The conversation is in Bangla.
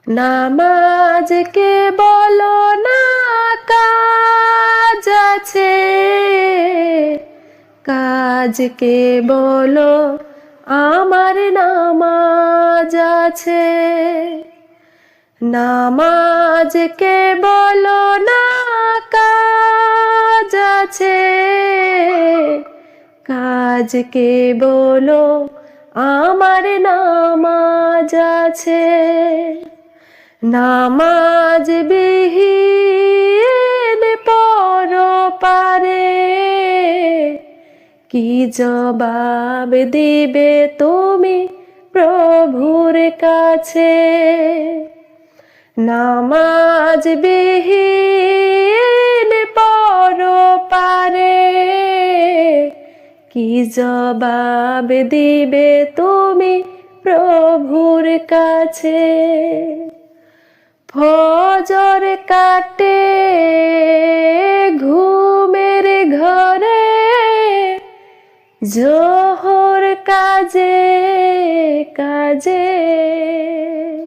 নামাজ কে বলো না কাজ আছে, কাজকে বলো আমার নামাজ আছে। নামাজকে বলো না কাজ আছে, কাজকে বলো আমার নামাজ আছে। নামাজ বিহীন পরপারে কি জবাব দিবে তুমি প্রভুর কাছে? নামাজ বিহীন পরপারে কি জবাব দিবে তুমি প্রভুর কাছে? ফজর কাটে ঘুমের ঘরে, জোহর কাজে কাজে